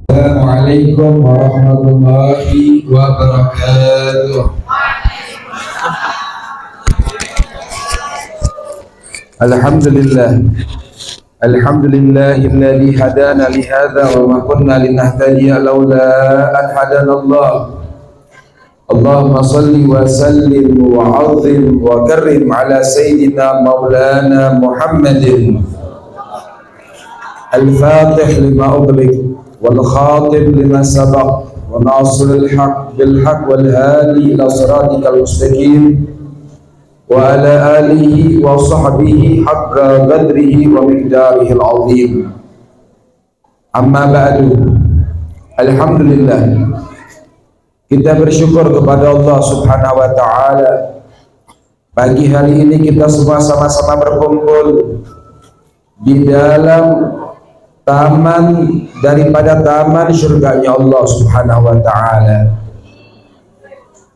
Assalamualaikum warahmatullahi wabarakatuh. Alhamdulillahilladzi hadana li hadza wa ma kunna linahtadiya laula an hadana Allah. Allahumma salli wa sallim wa 'azzim wa karrim ala sayyidina maulana Muhammadin al-fatih lima ughliq wal khatib lima sabaq wa nasiril haq bil haq wal hadi ila siratikal mustaqim wa ala alihi wa sahbihi haqqa qadrihi wa miqdarihil azim. Amma ba'du. Alhamdulillah, kita bersyukur kepada Allah Subhanahu wa taala. Pagi hari ini kita semua sama-sama berkumpul di dalam taman daripada taman surganya Allah Subhanahu wa taala.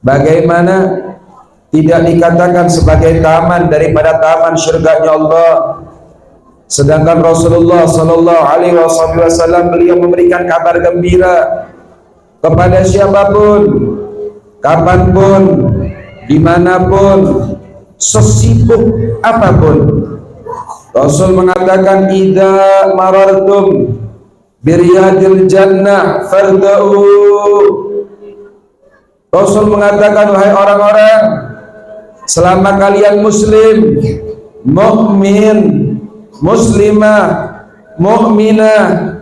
Bagaimana tidak dikatakan sebagai taman daripada taman surganya Allah, sedangkan Rasulullah sallallahu alaihi wasallam beliau memberikan kabar gembira kepada siapapun, kapanpun, dimanapun, sesibuk apapun. Rasul mengatakan, idza marartum biryadil jannah farda'u. Rasul mengatakan, wahai orang-orang, selama kalian muslim, mukmin, muslimah, mukminah,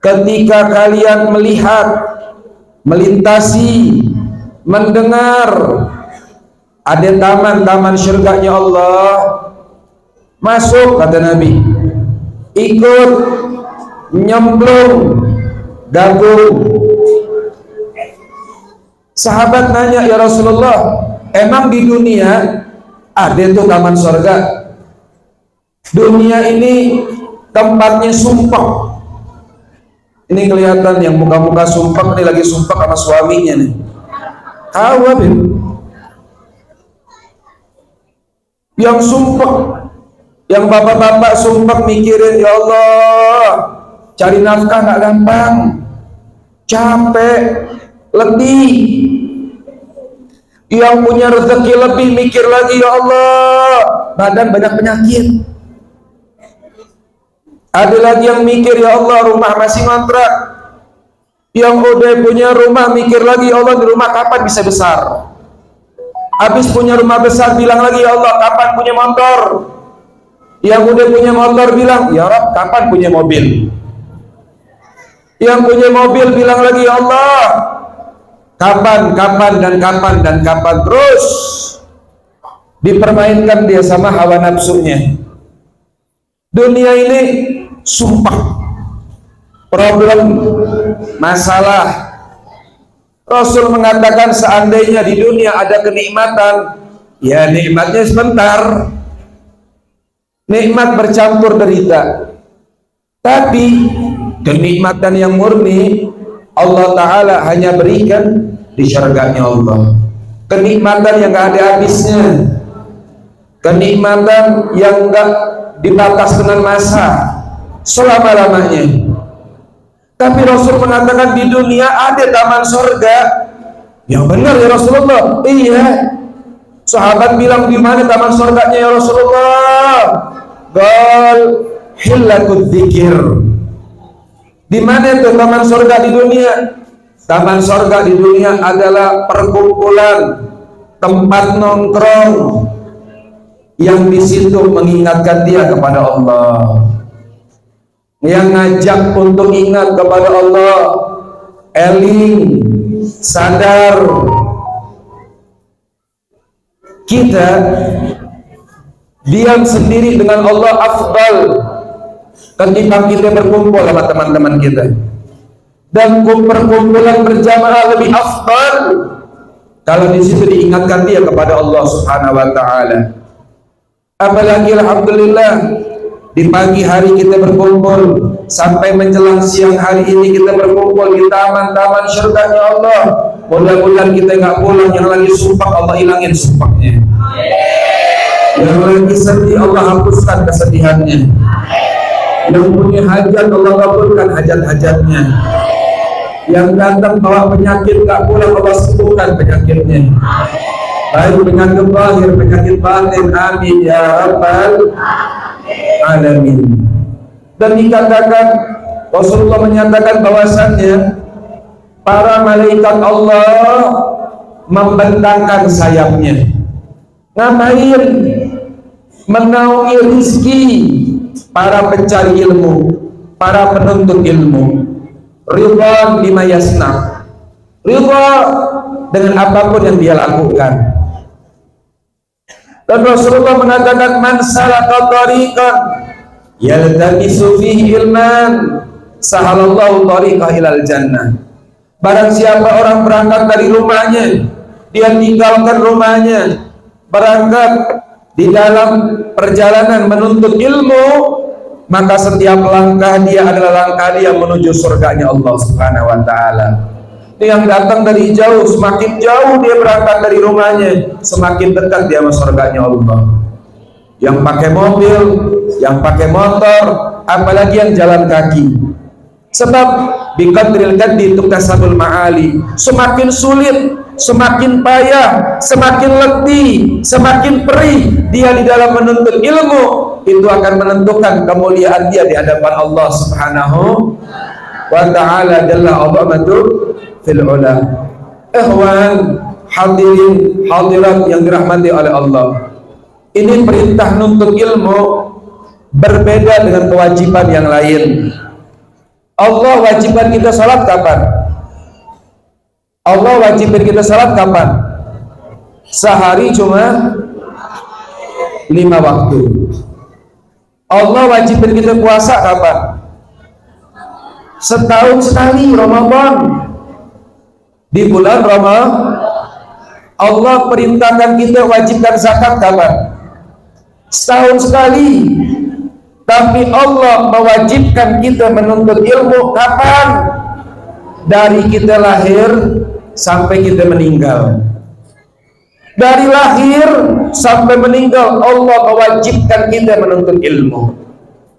ketika kalian melihat, melintasi, mendengar ada taman-taman surganya Allah, masuk, kata Nabi, ikut, nyemplung, gabung. Sahabat nanya, ya Rasulullah, emang di dunia ada itu taman surga? Dunia ini tempatnya sumpah. Ini kelihatan yang muka-muka sumpah, ini lagi sumpah sama suaminya nih. Tahu Habib? Yang sumpah, yang bapak-bapak sumpah mikirin, ya Allah, cari nafkah nggak gampang, capek, letih. Yang punya rezeki lebih mikir lagi, ya Allah, badan banyak penyakit. Ada lagi yang mikir, ya Allah, rumah masih ngontrak. Yang udah punya rumah mikir lagi, ya Allah, di rumah kapan bisa besar. Habis punya rumah besar bilang lagi, ya Allah, kapan punya motor. Yang udah punya motor bilang, ya Rabb, kapan punya mobil. Yang punya mobil bilang lagi, ya Allah, kapan dan kapan, terus dipermainkan dia sama hawa nafsunya. Dunia ini sumpah, problem, masalah. Rasul mengatakan, seandainya di dunia ada kenikmatan, ya nikmatnya sebentar, nikmat bercampur derita. Tapi kenikmatan yang murni Allah Ta'ala hanya berikan di syurganya Allah. Kenikmatan yang gak ada habisnya, kenikmatan yang gak dibatas dengan masa, selama-lamanya. Tapi Rasul mengatakan di dunia ada taman surga. Yang benar ya Rasulullah? Iya. Sahabat bilang, di mana taman surganya ya Rasulullah? Qal hillatud dzikir. Di mana itu taman surga di dunia? Taman surga di dunia adalah perkumpulan, tempat nongkrong yang di situ mengingatkan dia kepada Allah, yang ngajak untuk ingat kepada Allah, eling, sadar. Kita diam sendiri dengan Allah afdal ketika kita berkumpul sama teman-teman kita, dan perkumpulan berjamaah lebih afdal kalau di situ diingatkan dia kepada Allah Subhanahu wa taala. Apalagi alhamdulillah di pagi hari kita berkumpul sampai menjelang siang hari ini kita berkumpul di taman-taman surganya Allah. Mudah-mudahan kita nggak pulang yang lagi sumpah Allah hilangin sumpahnya, yang lagi sedih Allah hapuskan kesedihannya, Yang punya hajat Allah kabulkan hajat-hajatnya. Yang datang bawa penyakit gak pulang Allah sembuhkan penyakitnya. Baik penyakit zahir, penyakit batin. Amin ya rabbal alamin. Dan dikatakan Rasulullah menyatakan bahwasannya para malaikat Allah membentangkan sayapnya. Ngapain? Menaungi rizki para pencari ilmu, para penuntut ilmu. Ridwan bima yasna, ridha dengan apapun yang dia lakukan. Dan Rasulullah mengatakan man salaka tariqan yaltamisu fihi ilman sahalallahu tariqah ilal jannah. Barang siapa orang berangkat dari rumahnya, dia tinggalkan rumahnya, berangkat di dalam perjalanan menuntut ilmu, maka setiap langkah dia adalah langkah dia menuju surganya Allah Subhanahu wa taala. Yang datang dari jauh, semakin jauh dia berangkat dari rumahnya, semakin dekat dia sama surganya Allah. Yang pakai mobil, yang pakai motor, apalagi yang jalan kaki. Sebab biqadril kaddi tuktasabul ma'ali. Semakin sulit, semakin payah, semakin letih, semakin perih dia di dalam menuntut ilmu, itu akan menentukan kemuliaan dia di hadapan Allah Subhanahu wa ta'ala jalla azamatu fil ula. Ikhwan hadirin hadirat yang dirahmati oleh Allah, ini perintah nuntut ilmu berbeda dengan kewajiban yang lain. Allah wajibkan kita salat kapan? Allah wajibkan kita salat kapan? Sehari cuma 5 waktu. Allah wajibkan kita puasa kapan? Setahun sekali, Ramadan. Di bulan Ramadan. Allah perintahkan kita wajibkan zakat kapan? Setahun sekali. Tapi Allah mewajibkan kita menuntut ilmu kapan? Dari kita lahir sampai kita meninggal. Dari lahir sampai meninggal Allah mewajibkan kita menuntut ilmu.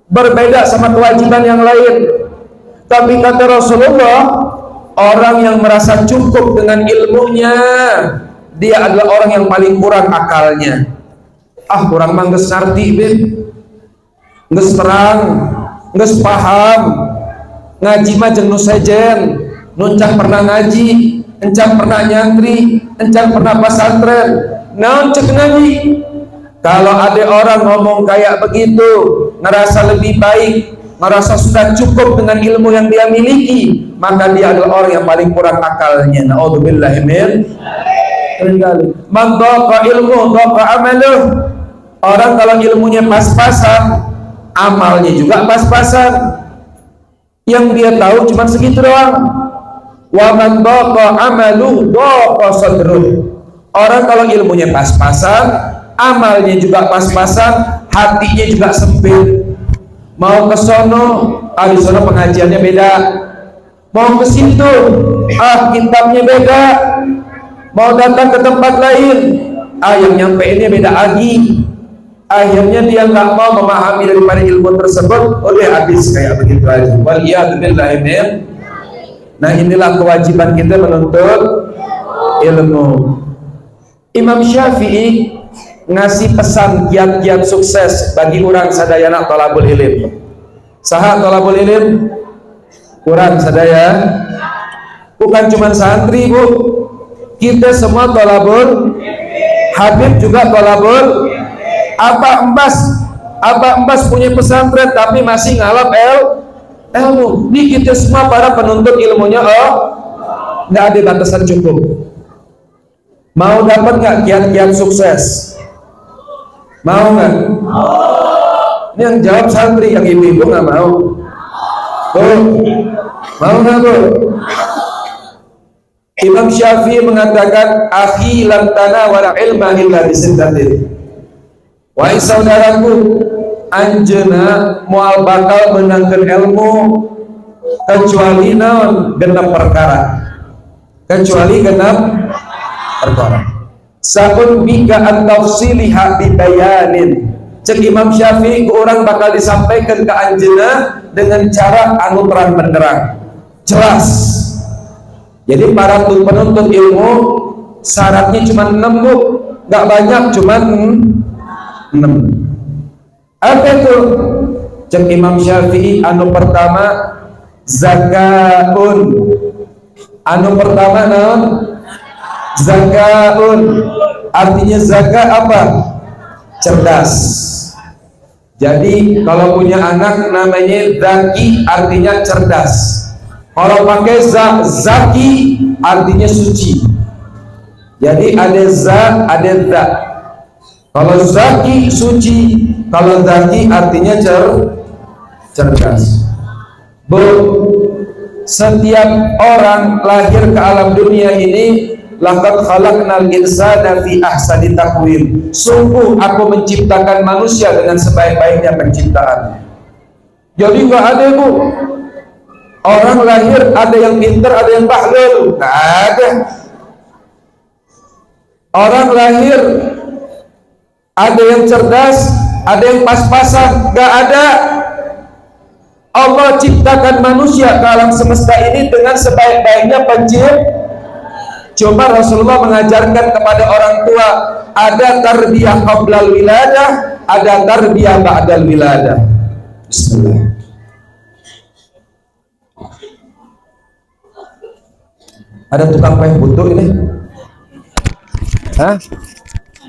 Berbeda sama kewajiban yang lain. Tapi kata Rasulullah, orang yang merasa cukup dengan ilmunya, dia adalah orang yang paling kurang akalnya. Ah, kurang mangges ngerti ben, nges terang, nges paham, ngaji mah jeung nu sejen, nuncang pernah ngaji, encang pernah nyantri, encang pernah pesantren, naon cek ngaji. Kalau ada orang ngomong kayak begitu, ngerasa lebih baik, ngerasa sudah cukup dengan ilmu yang dia miliki, maka dia adalah orang yang paling kurang akalnya. Naudzubillahi min dzalik. Man dhaqa ilmu dhaqa amaluh. Orang kalau ilmunya pas-pasan, amalnya juga pas-pasan. Yang dia tahu cuma segitu doang. Wa man dhaqa amaluh dhaqa sadruh. Orang kalau ilmunya pas-pasan, amalnya juga pas-pasan, hatinya juga sempit. Mau ke sono, di sono pengajiannya beda. Mau ke situ, kitabnya beda. Mau datang ke tempat lain, yang nyampe ini beda lagi. Akhirnya dia nggak mau memahami daripada ilmu tersebut, oleh habis kayak begitu aja. Waliyadzubillahi min. Nah, inilah kewajiban kita menuntut ilmu. Imam Syafi'i ngasih pesan kiat-kiat sukses bagi orang sadayana thalabul ilm. Saha thalabul ilm? Orang sadaya, bukan cuma santri, Bu. Kita semua thalabul, Habib juga thalabul. Abah Embas punya pesantren tapi masih ngalap ilmu. Ini kita semua para penuntut ilmunya, nggak ada batasan cukup. Mau dapat nggak kiat-kiat sukses? Mau nggak? Ini yang jawab santri, yang ibu-ibu nggak mau. Mau nggak, Bu? Imam Syafi'i mengatakan, akhi lam tanawala ilma illa bisiddatin. Wahai saudaraku, anjeuna moal bakal menangkan ilmu kecuali naon genep perkara. Kecuali genep perkara. Sabun bika an tafsiliha bibayanin. Cek Imam Syafi'i ke orang bakal disampaikan ke anjeunna dengan cara anu terang benderang, jelas. Jadi para penuntut ilmu syaratnya cuma 6 bu, nggak banyak, cuma 6. Apa itu? Cek Imam Syafi'i anu pertama zakaun. Anu pertama naon? Zakaun. Artinya zakat apa? Cerdas. Jadi kalau punya anak namanya zaki, artinya cerdas. Kalau pakai zaki artinya suci. Jadi ada za, ada za. Kalau zaki suci, kalau zaki artinya cerdas. Bu, setiap orang lahir ke alam dunia ini, laqad khalaqnal insana fi ahsani taqwim. Sungguh aku menciptakan manusia dengan sebaik-baiknya penciptaan. Jadi nggak ada bu, orang lahir ada yang pintar, ada yang bahlul, nggak ada. Orang lahir ada yang cerdas, ada yang pas-pasan, nggak ada. Allah ciptakan manusia ke alam semesta ini dengan sebaik-baiknya penciptaan. Cuma Rasulullah mengajarkan kepada orang tua, ada tarbiyah qablal wiladah, ada tarbiyah ba'dal wiladah. Bismillah. Ada tukang payah butuh ini? Hah?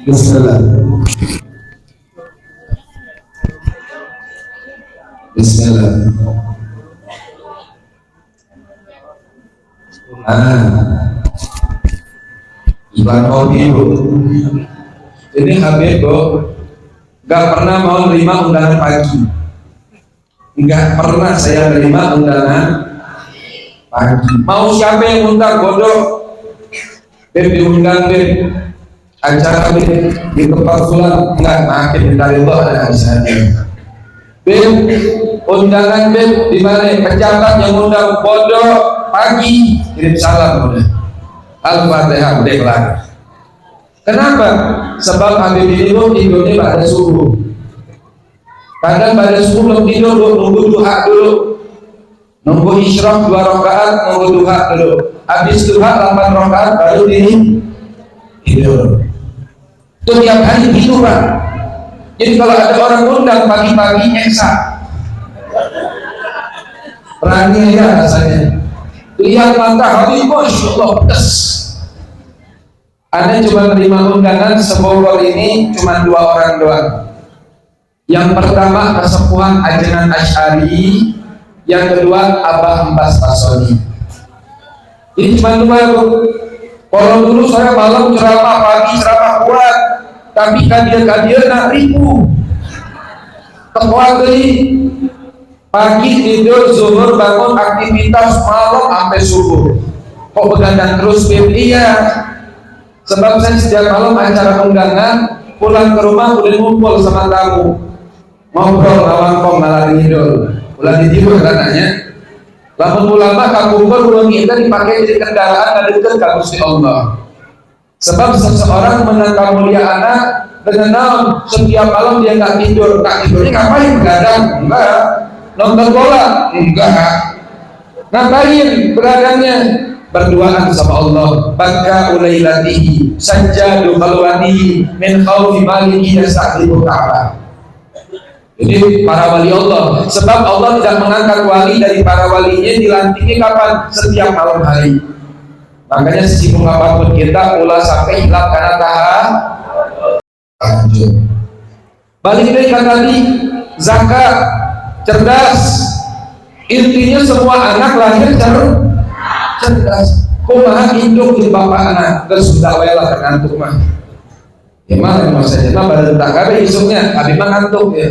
Bismillah. Bismillah. Iklan kopi bu. Ini Habib bu, nggak pernah mau nerima undangan pagi. Nggak pernah saya nerima undangan pagi. Mau siapa yang undang bodoh? Beb diundang beb. Acara beb di tempat sulam nggak makin dari Allah ada acaranya. Beb undangan beb di mana? Pejabat yang undang bodoh pagi kirim salam udah. Al-Fatihah deklar. Kenapa? Sebab Habib ini tidurnya pada subuh. Kadang pada subuh belum tidur, nunggu duha dulu. Nunggu isyraq 2 rakaat, nunggu duha dulu. Habis duha 8 rakaat baru tidur. Itu tiap hari gitu Pak. Jadi kalau ada orang undang pagi-pagi nyeksa. Berani ya rasanya. Lihat mata Habib, Masya Allah, pedas. Anda cuma menerima undangan sebogor ini cuma 2 orang doang. Yang pertama kesepuhan ajaran Asy'ari, yang kedua Abah Embas Tasoni. Ini cuma 2 tuh. Kalau dulu saya malam ceramah, pagi ceramah kuat, tapi kadir-kadir nak ribu. Tekuat tadi. Pagi tidur, zuhur bangun aktivitas, malam sampai subuh. Kok begadang terus Bib? Iya. Sebab saya setiap malam acara undangan, pulang ke rumah udah ngumpul sama tamu, ngobrol ngawangkong ngalah tidur, pulang tidur katanya. Lamun ulama kakumpul belum kita dipakai jadi kendaraan dan dekat ke Gusti Allah. Sebab seseorang menangkap mulia anak dengan naon setiap malam dia nggak tidur, tidurnya ngapain begadang? Enggak. Nonton bola? Enggak. Ngapain beradangnya? Berduaan sama Allah. Baka ulailatihi sajjadu khalwatihi min khawfi maliki yasta'libu Ka'bah. Jadi para wali Allah, sebab Allah tidak mengangkat wali dari para walinya dilantiknya kapan? Setiap malam hari. Makanya sesibuk apapun kita ulah sampai hilang karena tahajud. Balik dari kata tadi, zakat, cerdas. Intinya semua anak lahir cerdas. Kumaha induk di bapak anak sudah welah ngantuk mah. Gimana maksudnya? Nah pada tak ada isuknya, tapi mah ngantuk ya.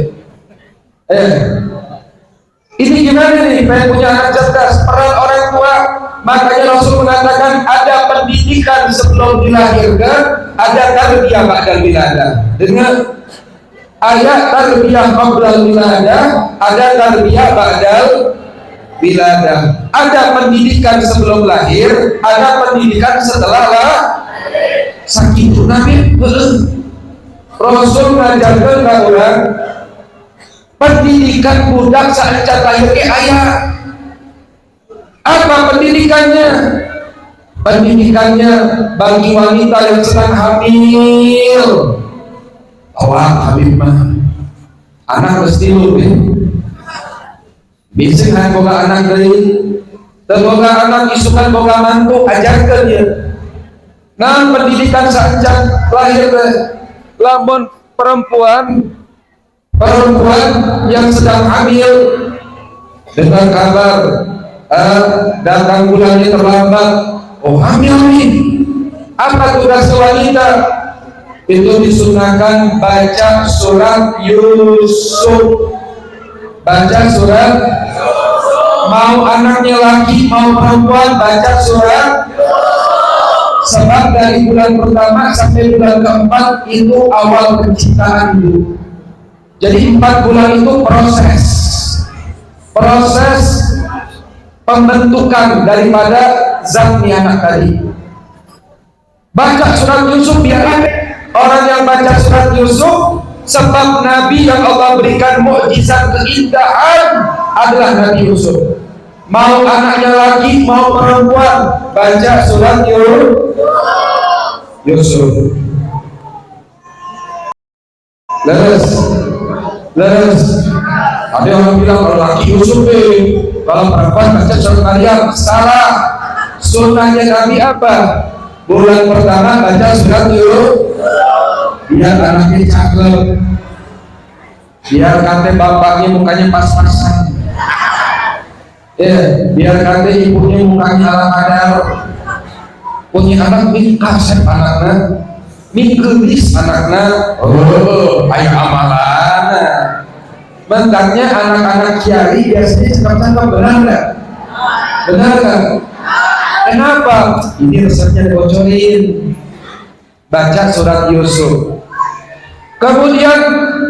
Ini gimana nih? Pengen punya anak cerdas, peran orang tua. Makanya Rasul mengatakan ada pendidikan sebelum dilahirkan, ada tarbiyah ba'dal wiladah. Dengan ayat tarbiyah qablal wiladah, ada tarbiyah ba'dal wiladah. Ada pendidikan sebelum lahir, ada pendidikan setelah lahir. Saking Nabi Rasul ngajarkan ke orang pendidikan budak saencan lahir ke ayah. Apa pendidikannya? Pendidikannya bagi wanita yang sedang hamil. Awak Habib mah anak mesti lu bisa kan boga anak dari boga anak isukan boga mantu ajarkan dia. Nah pendidikan saencan lahir lamun perempuan yang sedang hamil dengan kabar datang bulannya terlambat, oh hamil nih, apa tugas wanita? Itu disunahkan baca surat Yusuf. Baca surat, mau anaknya laki mau perempuan baca surat. Sebab dari bulan pertama sampai bulan keempat itu awal penciptaan itu. Jadi 4 bulan itu proses pembentukan daripada zat anak tadi. Baca surat Yusuf biar orang yang baca surat Yusuf, sebab Nabi yang Allah berikan mukjizat keindahan adalah Nabi Yusuf. Mau anaknya laki mau perempuan baca surat Yusuf. Leres. Ada orang bilang kalau laki Yusuf kalau perempuan baca surat Maryam. Salah. Sunnahnya Nabi apa? Bulan pertama baca surat Yusuf. Biar anaknya cakep, biar kate bapaknya mukanya pas-pasan, biar kate ibunya mukanya ala kadar. Punya anak nih kasep anaknya, nih gelis anaknya, ayo amalana. Mentangnya anak-anak kiai biasanya cakep-cakep, benar nggak? Benar kan? Kenapa? Ini resepnya dibocorin. Baca surat Yusuf. Kemudian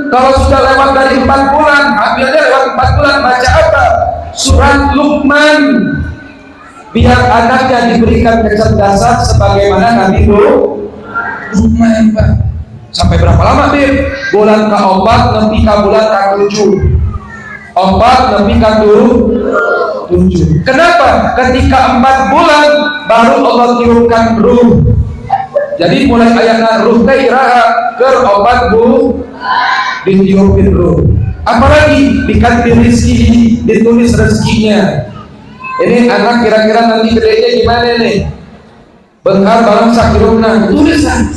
kalau sudah lewat dari 4 bulan, hamilnya lewat 4 bulan, baca apa? Surat Luqman. Biar anaknya diberikan kecerdasan sebagaimana Nabi Luqman. Sampai berapa lama, Bir? Bulan ke-4 nepi ke bulan ke-7. 4 nepi ke 7. Kenapa? Ketika 4 bulan baru Allah tiupkan ruh. Jadi mulai ayat ruh iraha ke obat bu ditiupin ruh. Apalagi dikasih rezeki, ditulis rezekinya. Ini anak kira-kira nanti gedenya gimana nih? Benghar barang sakiruna tulisan.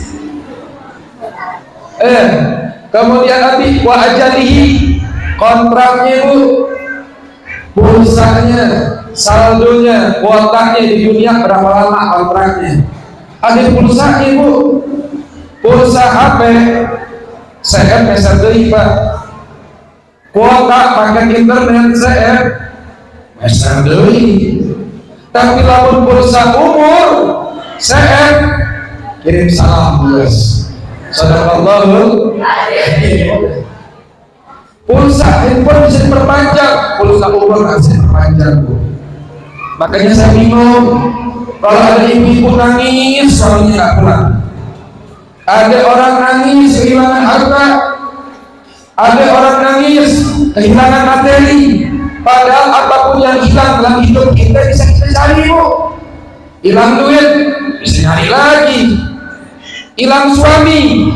Kemudian nanti wa ajalihi kontraknya bu, pulsanya, saldonya, kuotanya di dunia berapa lama kontraknya? Ada pulsa ibu, pulsa HP, CF meserdei Pak, kuota pakai internet CF meserdei. Tapi lamun pulsa umur CF kirim salam guys. Sadaqallahu. Pulsa handphone bisa diperpanjang, pulsa umur nggak bisa diperpanjang bu. Makanya saya bingung. Kalau ada ibu-ibu nangis, suaminya nggak pulang. Ada orang nangis kehilangan harta. Ada orang nangis kehilangan materi. Padahal apapun yang hilang dalam hidup kita bisa kita cari bu. Hilang duit, bisa cari lagi. Hilang suami,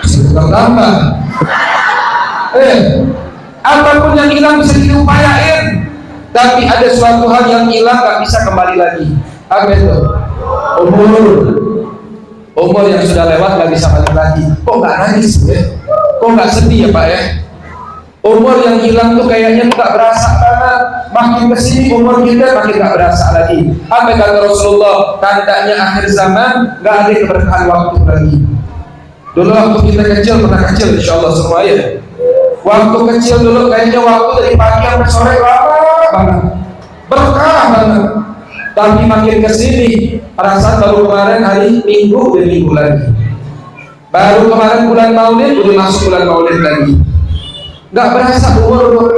bisa tambah. Apapun yang hilang bisa diupayain. Tapi ada suatu hal yang hilang gak bisa kembali lagi. Apa itu? Umur yang sudah lewat gak bisa balik lagi. Kok gak nangis ya? Kok gak sedih ya Pak ya? Umur yang hilang tuh kayaknya gak berasa banget. Makin kesini umur kita makin gak berasa lagi. Apa kata Rasulullah? Tandanya akhir zaman gak ada keberkahan waktu lagi. Dulu waktu kita kecil, pernah kecil insya Allah semua ya. Waktu kecil dulu kayaknya waktu dari pagi sampai sore lama banget, berkah banget. Tapi makin kesini perasaan baru kemarin hari Minggu udah Minggu lagi, baru kemarin bulan Maulid udah masuk bulan Maulid lagi, nggak berasa umur.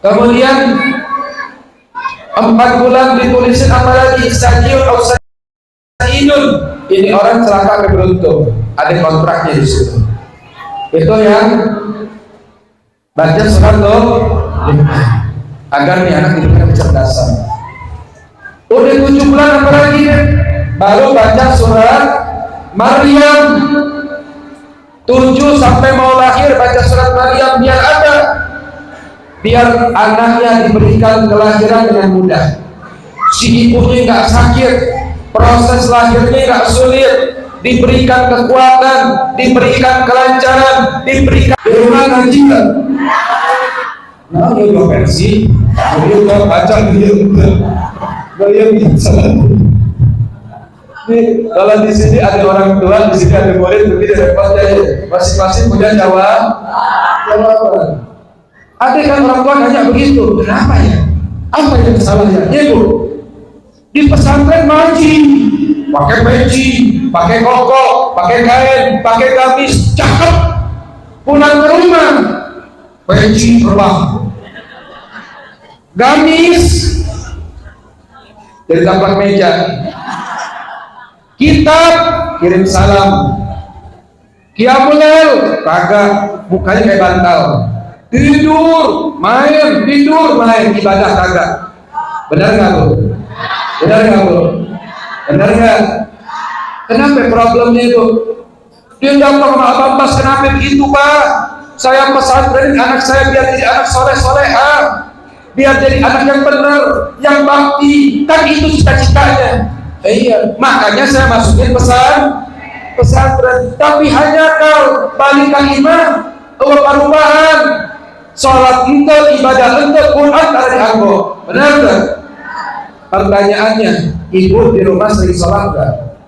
Kemudian 4 bulan ditulisin apa lagi? Sajil Saidun, ini orang celaka tapi beruntung, ada kontraknya di situ. Itu yang baca surat agar nih anak diberikan kecerdasan. Udah 7 bulan apalagi baru baca surat Maryam. 7 sampai mau lahir baca surat Maryam, biar ada, biar anaknya diberikan kelahiran dengan mudah, si ibunya nggak sakit, proses lahirnya nggak sulit, diberikan kekuatan, diberikan kelancaran, diberikan di rumah ngaji nggak? Nah, ini versi, ini baca dia bisa. Nih, kalau di sini ada orang tua, di sini ada murid, lebih repotnya masing-masing punya jawaban. Ada kan orang tua nanya begitu, kenapa ya? Apa yang kesalahannya? Ya Bu, di pesantren ngaji, pakai peci, pakai koko, pakai kain, pakai gamis, cakep. Pulang ke rumah, peci terbang, gamis dari tapak meja, kitab kirim salam, qiyamul lail kagak, mukanya kayak bantal, tidur main ibadah kagak. Benar nggak Bu? Benar nggak? Kenapa problemnya itu? Dia datang sama Abang Bas, kenapa begitu Pak? Saya pesantren anak saya biar jadi anak soleh-soleha, biar jadi anak yang benar, yang bakti, kan itu cita-citanya. Iya, makanya saya masukin pesantren. Tapi hanya kau balik imam, perubahan, sholat ente, ibadah ente, Quran tak dianggo. Benar tak? Pertanyaannya, ibu di rumah sering sholat enggak?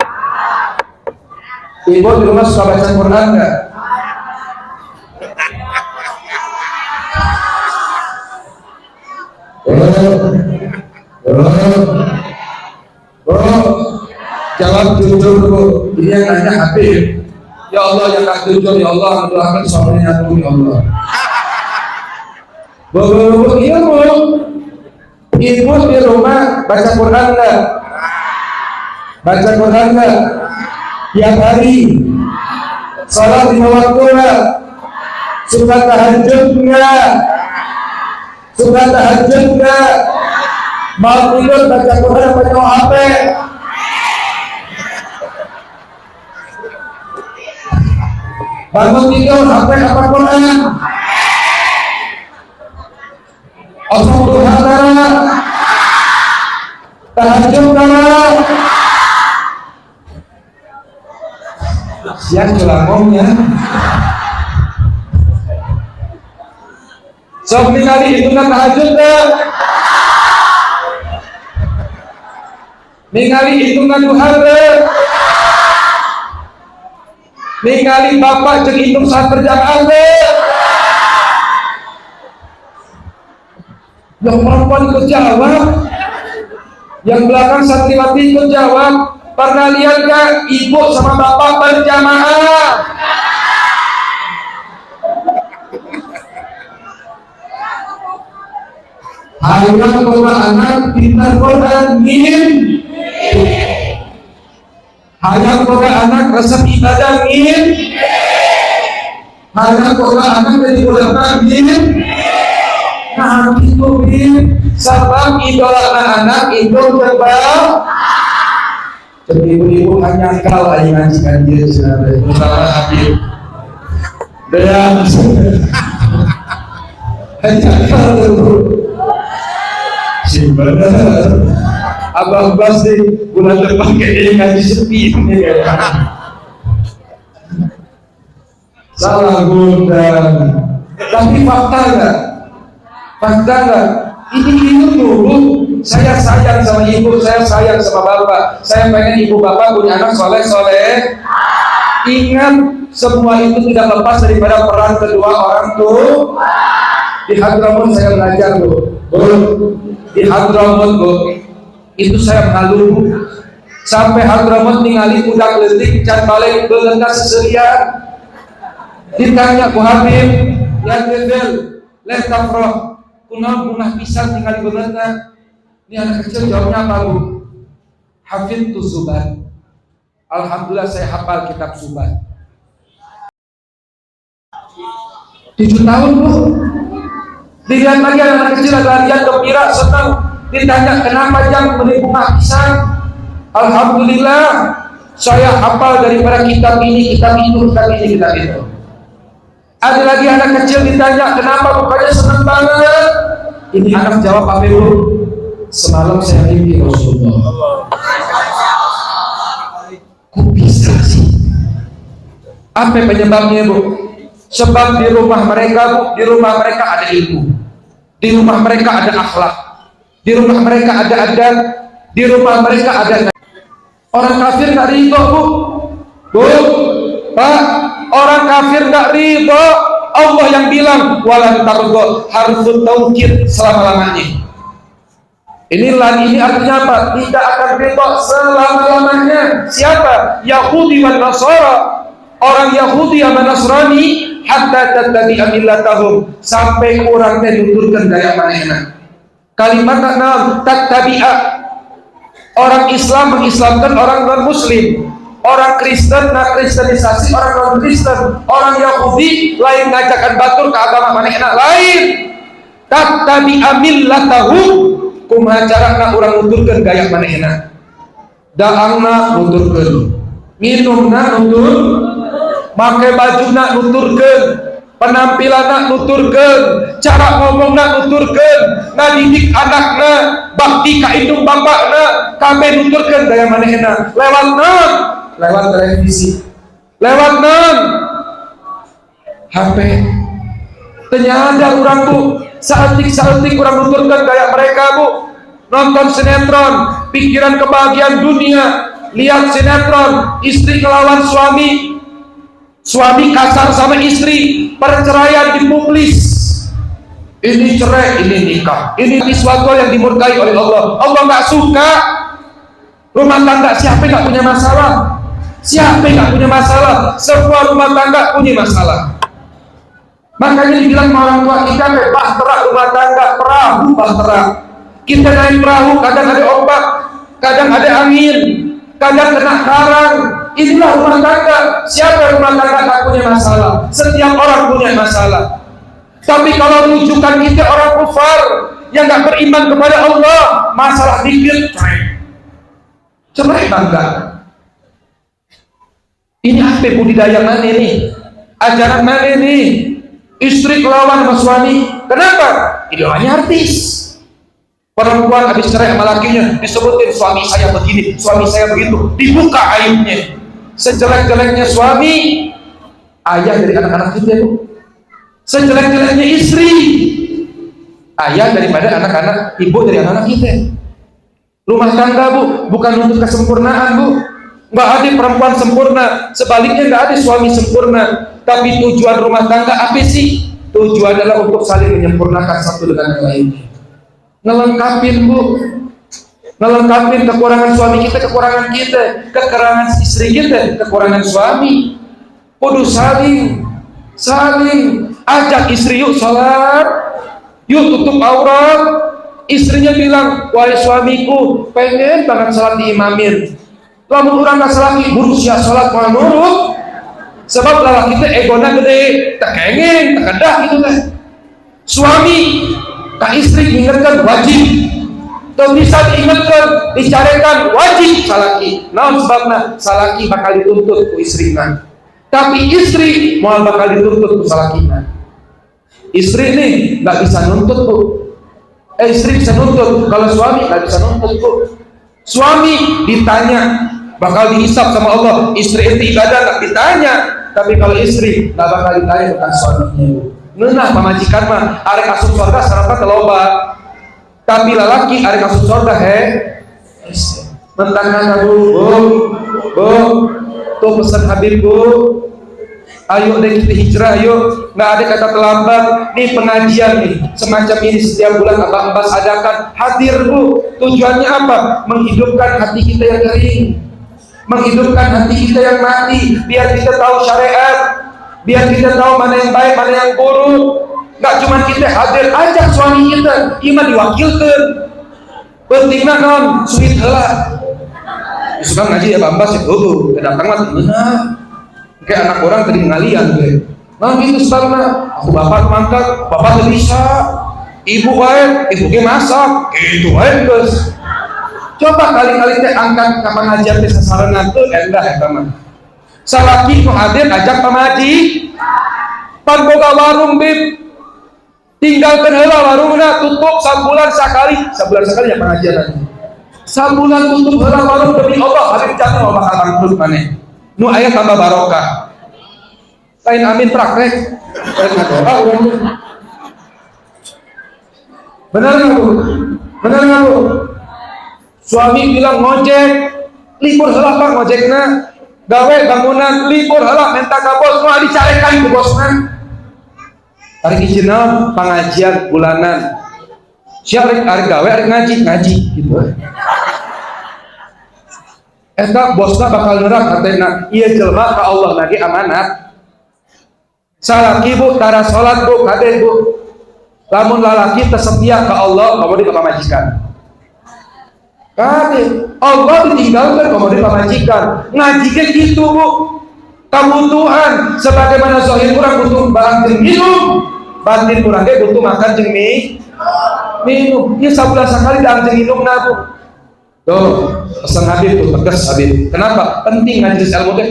Ibu di rumah suka baca Quran enggak? Jawab jujur Bu. Ini yang nanya Habib. Ya Allah yang tak jujur, ya Allah mendoakan suaminya dulu, ya Allah. Bu, iya Bu. Ibu di rumah baca Quran enggak? Baca Quran enggak? Tiap hari. Salat 5 waktu enggak? Suka tahajud enggak? Suka tahajud enggak? Mau tidur baca Quran apa baca HP? Bangun tidur HP apa Quran? Osok duha kara, tahajud kara. Siang celangongnya. Sok ningali hitungan tahajud enggak? Ningali hitungan duha enggak? Ningali bapak jeung hitung saat berjamaah enggak? Yang perempuan ikut jawab, yang belakang santriwati ikut jawab. Pernah lihat gak ibu sama bapak berjamaah? Hayang boga anak pintar Quran min, hayang boga anak resep ibadah min, hayang boga anak dari ulama min. Nah itu bin sabab idola anak itu terbang. Jadi ibu-ibu hanya kal aja ngajikan dia sebenarnya. Masalah Habib. Dan hanya kal dulu. Si benar. Abang Bas nih bulan depan kayak ngaji sepi ini kayak. Salah gundang. Tapi fakta enggak? Fakta enggak? Ini dulu saya sayang sama ibu, saya sayang sama bapak, saya pengen ibu bapak punya anak soleh. Ingat, semua itu tidak lepas daripada peran kedua orang tua. Di Hadramut saya belajar Bu. Di Hadramut Bu, itu saya malu. Sampai Hadramut ningali budak leutik can balik beuleuntna seserian. Ditanya ku Habib, ya Tebel, leh tafroh. Kunaon punah pisan tinggal di beuleuntna. Ini anak kecil jawabnya apa Bu? Hafidz Zubat. Alhamdulillah saya hafal kitab Subhan. 7 tahun Bu. Dilihat lagi anak kecil larian gembira senang. Ditanya kenapa jam bunga pisang. Alhamdulillah saya hafal daripada kitab ini, kitab itu, kitab ini, kitab itu. Ada lagi anak kecil ditanya kenapa bukanya senang banget. Ini anak jawab apa Bu? Semalam saya mimpi Rasulullah. Kok bisa sih? Apa penyebabnya Bu? Sebab di rumah mereka Bu, di rumah mereka ada ilmu, di rumah mereka ada akhlak, di rumah mereka ada adab, di rumah mereka ada. Orang kafir nggak ridho Bu, Pak, orang kafir nggak ridho. Allah yang bilang walan tardo harfut taukid selama-lamanya. Ini artinya apa? Tidak akan ridho selama-lamanya. Siapa? Yahudi dan Nasara. Orang Yahudi sama Nasrani hatta tattabi'a millatahum, sampai orang teh nuturkeun gaya manehna. Kalimat naon? Tattabi'a. Orang Islam mengislamkan orang non-muslim. Orang Kristen kristenisasi orang non-Kristen. Orang Yahudi lain ngajakan batur ke agama manehna lain. Tattabi'a millatahum. Kumaha carana urang nuturkeun gaya manehna. Daangna nuturkeun, minumna nutur, make bajuna nuturkeun, penampilanna nuturkeun, cara ngomongna nuturkeun, ngadidik anakna, bakti ka indung bapakna, kabeh nuturkeun gaya manehna. Lewat naon? Lewat televisi. Lewat naon? HP. Ternyata urang Bu, saeutik urang nuturkeun gaya mereka Bu. Nonton sinetron, pikiran kebahagiaan dunia. Lihat sinetron, istri ngelawan suami, suami kasar sama istri, perceraian dipublis. Ini cerai, ini nikah. Ini sesuatu yang dimurkai oleh Allah. Allah nggak suka. Rumah tangga siapa nggak punya masalah? Siapa nggak punya masalah? Semua rumah tangga punya masalah. Makanya dibilang sama orang tua kita, bahtera rumah tangga, perahu bahtera. Kita naik perahu, kadang ada ombak, kadang ada angin, kadang kena karang. Inilah rumah tangga. Siapa rumah tangga tak punya masalah? Setiap orang punya masalah. Tapi kalau rujukan kita orang kufar yang nggak beriman kepada Allah, masalah dikit cerai bangga. Ini apa budidaya mana nih? Ajaran mana nih? Istri kelawan sama suami. Kenapa? Idolanya artis. Perempuan habis cerai sama lakinya disebutin suami saya begini, suami saya begitu, dibuka aibnya. Sejelek-jeleknya suami, ayah dari anak-anak kita Bu. Sejelek-jeleknya istri, ayah daripada anak-anak, ibu dari anak-anak kita. Rumah tangga Bu, bukan untuk kesempurnaan Bu. Nggak ada perempuan sempurna, sebaliknya nggak ada suami sempurna. Tapi tujuan rumah tangga apa sih? Tujuan adalah untuk saling menyempurnakan satu dengan yang lainnya. Ngelengkapin Bu, ngelengkapin kekurangan suami kita, kekurangan kita, kekurangan istri kita, kekurangan suami. Kudu saling ajak istri, yuk sholat, yuk tutup aurat. Istrinya bilang, wahai suamiku, pengen banget sholat diimamin. Lamun urang nggak sholat, buru sia sholat mau nurut. Sebab lelaki kita egona gede, tak kengen, tak kedah gitu kan. Suami tak istri diingatkan wajib, tuh bisa diingatkan, dicarikan wajib salaki. Naon sebabna? Salaki bakal dituntut ku istrina, tapi istri mau bakal dituntut ku salakina. Istri nih nggak bisa nuntut Bu, istri bisa nuntut, kalau suami nggak bisa nuntut Bu. Suami ditanya, bakal dihisab sama Allah. Istri itu ibadah nggak ditanya, tapi kalau istri nggak bakal ditanya tentang suaminya Bu. Ngeunah pamajikan mah arek asup surga sareng teloba, tapi lalaki arek asup surga mentang Bu, tuh pesan Habib Bu, ayo deh kita hijrah, ayo, nggak ada kata terlambat. Nih pengajian nih semacam ini setiap bulan Abah Abbas adakan, hadir Bu. Tujuannya apa? Menghidupkan hati kita yang kering, menghidupkan hati kita yang mati, biar kita tahu syariat, biar kita tahu mana yang baik, mana yang buruk. Nggak cuma kita hadir, ajak suami kita, iman diwakilkan. Pentingnya non, suit heula. suka ngaji ya bambas ya datang mah benar kayak anak orang tadi ngalian gue nah gitu sekarang aku bapak mangkat bapak tuh bisa ibu wae ibu ge masak gitu wae guys coba kali-kali teh angkat ka pengajian teh sasareuna teu endah eta mah salaki nu hadir ajak pamaji pan boga warung bib tinggalkan heula warungna tutup sabulan sekali ya pengajian lagi sabulan tutup heula warung demi Allah hari jangan mau bakal bangkrut maneh nu aya tambah barokah lain amin praktek benar nggak bu suami bilang ngojek libur heula Pak ngojekna gawe bangunan libur heula minta ka bos mau dicarekan ke bosna hari hijina pengajian bulanan siapa hari gawe hari ngaji gitu eta bosna bakal nerang hatena ieu jelema ka Allah lagi amanat salaki bu tara salat bu kade bu lamun lalaki tersetia ke Allah kamu di pamajikan kade Allah ditinggalkan kamu di pamajikan ngaji ke gitu bu kebutuhan sebagaimana zahir kurang butuh barang jeung minum batin kurang ge butuh makan jeung minum ieu sabulan sakali dang jeung minumna bu tuh pesan Habib tuh tegas Habib kenapa penting ngaji ilmu teh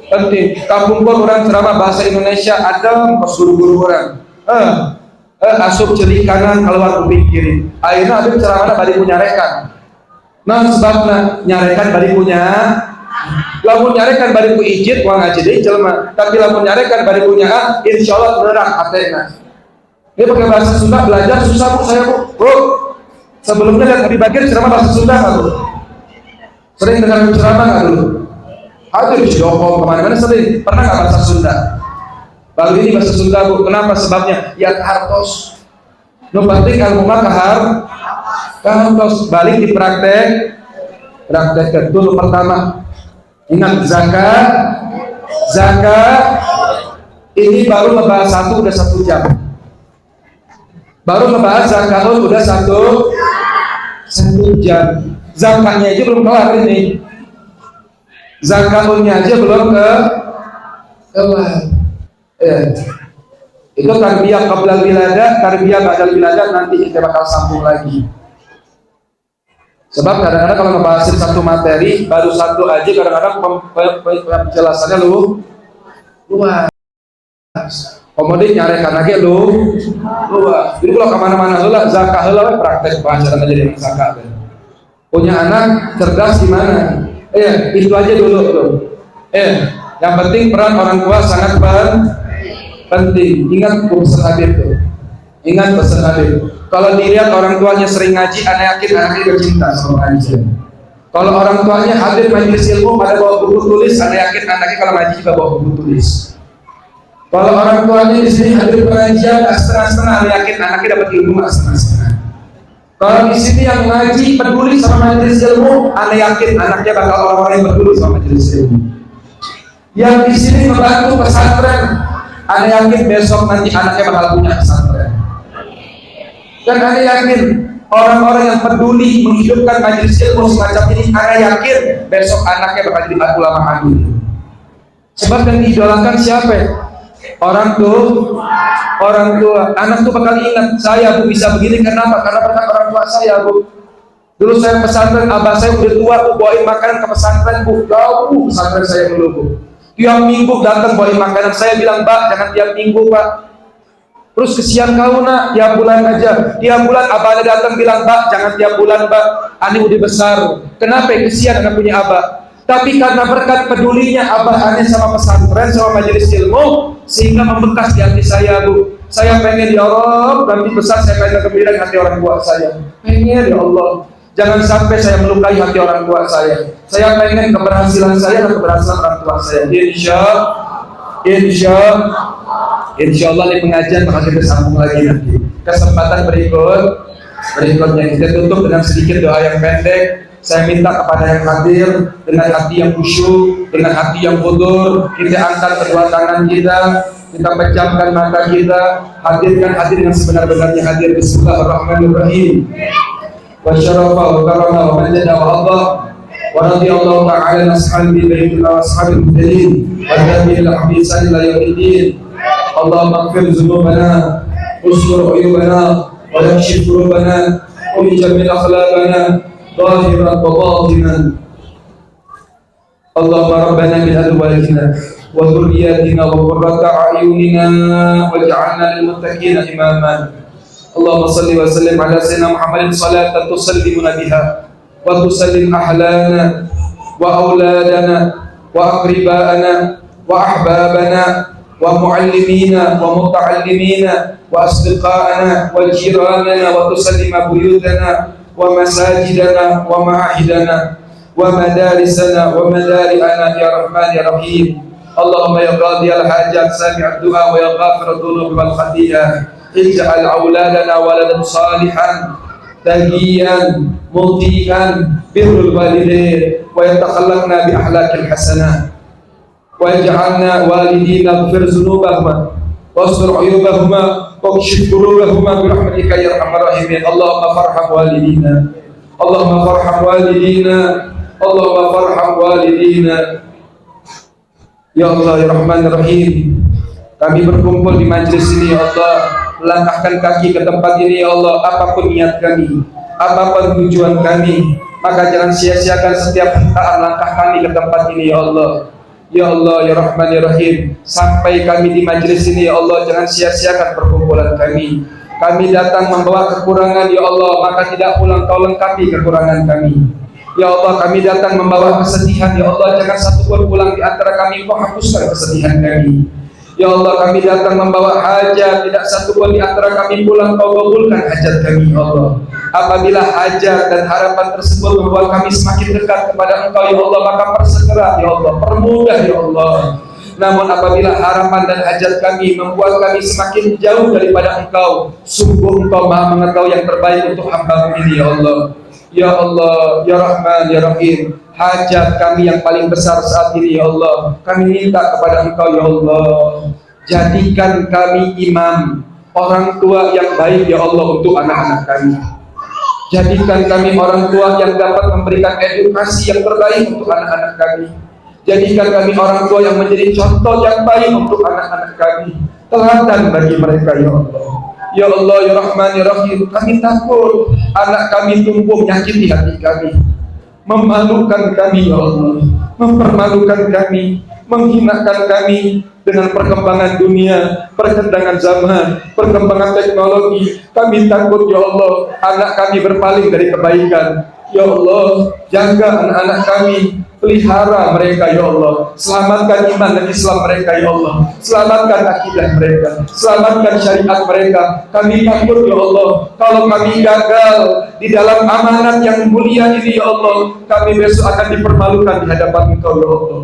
penting kampungkor orang ceramah bahasa Indonesia adem pas guru-guru orang asup celik kanan keluar kuping kiri akhirnya Habib ceramahnya bari punya rekan nah sebabnya nyarekan bari punya lamun nyarekan bari ku ijit wang ngaji deui jelema tapi lamun nyarekan bari punya insyaallah nerang atena ini pakai bahasa Sunda belajar susah bu saya bu sebelumnya lihat di bagian ceramah bahasa Sunda nggak bu sering dengar ceramah nggak dulu hadir di Joko kemana-mana sering pernah nggak bahasa Sunda baru ini bahasa Sunda bu kenapa sebabnya ya hartos nu penting ilmu mah hartos balik di praktek dulu pertama ingat zakat ini baru ngebahas satu udah 1 jam baru ngebahas zakat udah 1 jam zakatnya aja belum kelar ini zakatnya aja belum kelar itu tarbiyah qabla wiladah tarbiyah ba'dal wiladah nanti kita bakal sambung lagi sebab kadang-kadang kalau ngebahasin satu materi baru satu aja kadang-kadang penjelasannya luas kemudian nyarekan lagi luas jadi kalau kemana-mana heula zakah heula praktek pelajaran aja dengan zakah punya anak cerdas gimana itu aja dulu tuh yang penting peran orang tua sangat penting ingat pesan Habib tuh ingat pesan Habib kalau dilihat orang tuanya sering ngaji anak yakin anaknya bercinta sama ngaji kalau orang tuanya hadir majelis ilmu pada bawa buku tulis anak yakin anaknya kalau ngaji juga bawa buku tulis kalau orang tuanya di sini hadir pengajian setengah-setengah anak yakin anaknya dapat ilmu setengah-setengah kalau di sini yang ngaji peduli sama majelis ilmu anak yakin anaknya bakal orang-orang yang peduli sama majelis ilmu yang di sini membantu pesantren anak yakin besok nanti anaknya bakal punya pesantren dan anak yakin orang-orang yang peduli menghidupkan majelis ilmu semacam ini anak yakin besok anaknya bakal jadi ulama agung sebab yang diidolakan siapa orang tua anak tuh bakal ingat saya bu bisa begini kenapa karena pernah orang tua saya bu dulu saya pesantren abah saya udah tua bu bawain makanan ke pesantren bu jauh pesantren saya dulu bu tiap minggu datang bawain makanan saya bilang mbak jangan tiap minggu pak terus kesian kau nak tiap bulan aja tiap bulan abahnya datang bilang mbak jangan tiap bulan mbak ani udah besar kenapa kesian anak punya abah tapi karena berkat pedulinya abah ani sama pesantren sama majelis ilmu sehingga membekas di hati saya bu saya pengen ya Allah nanti besar saya pengen gembira di hati orang tua saya pengen ya Allah jangan sampai saya melukai hati orang tua saya pengen keberhasilan saya dan keberhasilan orang tua saya insya Allah di pengajian bakal kita sambung lagi nanti kesempatan berikutnya kita tutup dengan sedikit doa yang pendek saya minta kepada yang hadir dengan hati yang khusyuk dengan hati yang khudur kita angkat kedua tangan kita pejamkan mata kita hadirkan hadir yang sebenar-benarnya hadir bismillahirrahmanirrahim wa syarafa wa karama wa majada wa Allah ورضي الله تعالى عن أصحاب بيتنا وأصحاب المهتدين والتابعين لهم بإحسان إلى يوم الدين. اللهم اغفر ذنوبنا واستر عيوبنا ويكشف كروبنا ويجمل أخلاقنا ظاهرا وباطنا. اللهم ربنا من أزواجنا وذرياتنا وقرة أعيننا واجعلنا للمتقين إماما. اللهم صل وسلم على سيدنا محمد صلاة تسلمنا بها وتسلم أحلانا وأولادنا وأقرباءنا وأحبابنا ومعلمينا ومتعلمين وأصدقائنا وجيراننا وتسلم بيوتنا ومساجدنا ومعاهدنا ومدارسنا ومدارئنا يا رحمن يا رحيم. اللهم يا قاضي الحاجات سامع الدعاء ويا غافر الذنوب والخطيئة اجعل أولادنا ولدا صالحا تقيا مطيعا بر الوالدين ويتخلقنا بأخلاق الحسنة واجعلنا والدينا اغفر ذنوبهما واستر عيوبهما واكشف كروبهما برحمتك يا ارحم الراحمين. اللهم فارحم والدينا اللهم فارحم والدينا اللهم فارحم والدينا ya Allah ya Rahman ya Rahim. Kami berkumpul di majelis ini ya Allah, langkahkan kaki ke tempat ini ya Allah. Apapun niat kami, apapun tujuan kami, maka jangan sia-siakan setiap hentaan langkah kami ke tempat ini ya Allah. Ya Allah ya Rahman ya Rahim, sampai kami di majelis ini ya Allah, jangan sia-siakan perkumpulan kami. Kami datang membawa kekurangan ya Allah, maka tidak pulang kau lengkapi kekurangan kami. Ya Allah, kami datang membawa kesedihan ya Allah, jangan satu pun pulang di antara kami kau hapuskan kesedihan kami. Ya Allah, kami datang membawa hajat, tidak satu pun di antara kami pulang kau kabulkan hajat kami ya Allah. Apabila hajat dan harapan tersebut membuat kami semakin dekat kepada Engkau ya Allah, maka persegera ya Allah, permudah ya Allah. Namun apabila harapan dan hajat kami membuat kami semakin jauh daripada Engkau, sungguh Engkau Maha mengetahui yang terbaik untuk hamba ini ya Allah. Ya Allah, ya Rahman, ya Rahim, hajat kami yang paling besar saat ini ya Allah, kami minta kepada Engkau ya Allah, jadikan kami imam, orang tua yang baik ya Allah untuk anak-anak kami. Jadikan kami orang tua yang dapat memberikan edukasi yang terbaik untuk anak-anak kami. Jadikan kami orang tua yang menjadi contoh yang baik untuk anak-anak kami, teladan bagi mereka ya Allah. Ya Allah ya Rahman ya Rahim, kami takut anak kami tumbuh menyakiti hati kami, memalukan kami ya Allah, mempermalukan kami, menghinakan kami dengan perkembangan dunia, perkembangan zaman, perkembangan teknologi. Kami takut ya Allah anak kami berpaling dari kebaikan. Ya Allah, jaga anak-anak kami, pelihara mereka ya Allah, selamatkan iman dan Islam mereka ya Allah, selamatkan akidah mereka, selamatkan syariat mereka. Kami takut ya Allah, kalau kami gagal di dalam amanat yang mulia ini ya Allah, kami besok akan dipermalukan di hadapan Engkau ya Allah.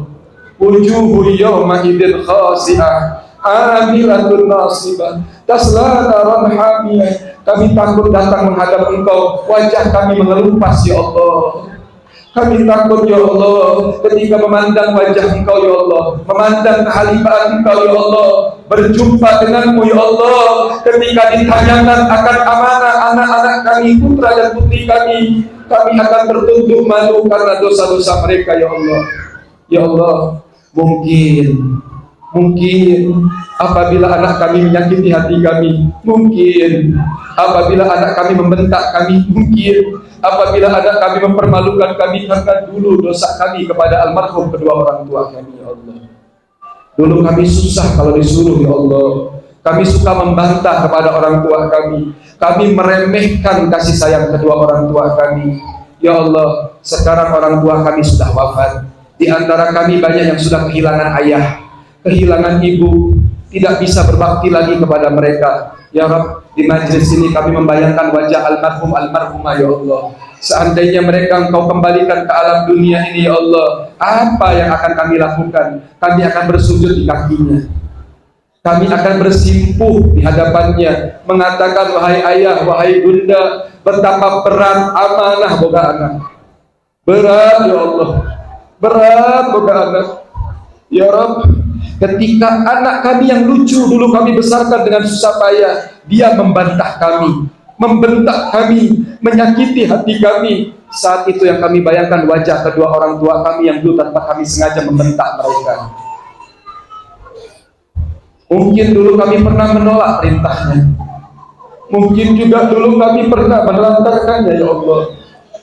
Wujuhu yawma idzin khasi'ah amilatun nasibah tasla naran hamiyah. Kami takut datang menghadap Engkau, wajah kami mengelupas ya Allah. Kami takut ya Allah ketika memandang wajah Engkau ya Allah, memandang kehalifahan Engkau ya Allah, berjumpa denganmu ya Allah, ketika ditanyakan akan amanah anak-anak kami, putra dan putri kami akan tertunduk malu karena dosa-dosa mereka ya Allah. Ya Allah, mungkin apabila anak kami menyakiti hati kami, mungkin apabila anak kami membentak kami, mungkin apabila anak kami mempermalukan kami karena dulu dosa kami kepada almarhum kedua orang tua kami ya Allah. Dulu kami susah kalau disuruh ya Allah, kami suka membantah kepada orang tua kami meremehkan kasih sayang kedua orang tua kami ya Allah. Sekarang orang tua kami sudah wafat, di antara kami banyak yang sudah kehilangan ayah, kehilangan ibu, tidak bisa berbakti lagi kepada mereka. Ya Rabb, di majelis ini kami membayangkan wajah almarhum almarhumah ya Allah. Seandainya mereka Engkau kembalikan ke alam dunia ini ya Allah, apa yang akan kami lakukan? Kami akan bersujud di kakinya, kami akan bersimpuh di hadapannya, mengatakan wahai ayah, wahai bunda, betapa berat amanah boga anak. Berat ya Allah, berat boga anak. Ya Rabb, ketika anak kami yang lucu dulu kami besarkan dengan susah payah, dia membantah kami, membentak kami, menyakiti hati kami. Saat itu yang kami bayangkan wajah kedua orang tua kami yang dulu tanpa kami sengaja membentak mereka. Mungkin dulu kami pernah menolak perintahnya. Mungkin juga dulu kami pernah menelantarkannya, ya Allah.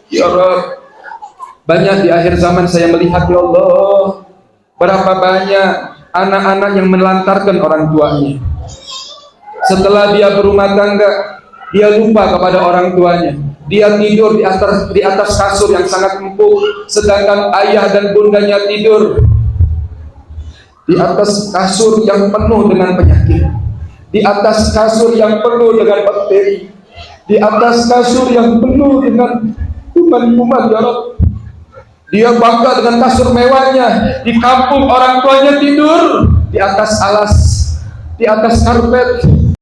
Ya Rabb, banyak di akhir zaman saya melihat, ya Allah, berapa banyak anak-anak yang menelantarkan orang tuanya. Setelah dia berumah tangga, dia lupa kepada orang tuanya. Dia tidur di atas kasur yang sangat empuk, sedangkan ayah dan bundanya tidur di atas kasur yang penuh dengan penyakit, di atas kasur yang penuh dengan bakteri, di atas kasur yang penuh dengan kuman-kuman, ya Rabb. Dia bangga dengan kasur mewahnya. Di kampung orang tuanya tidur di atas alas, di atas karpet.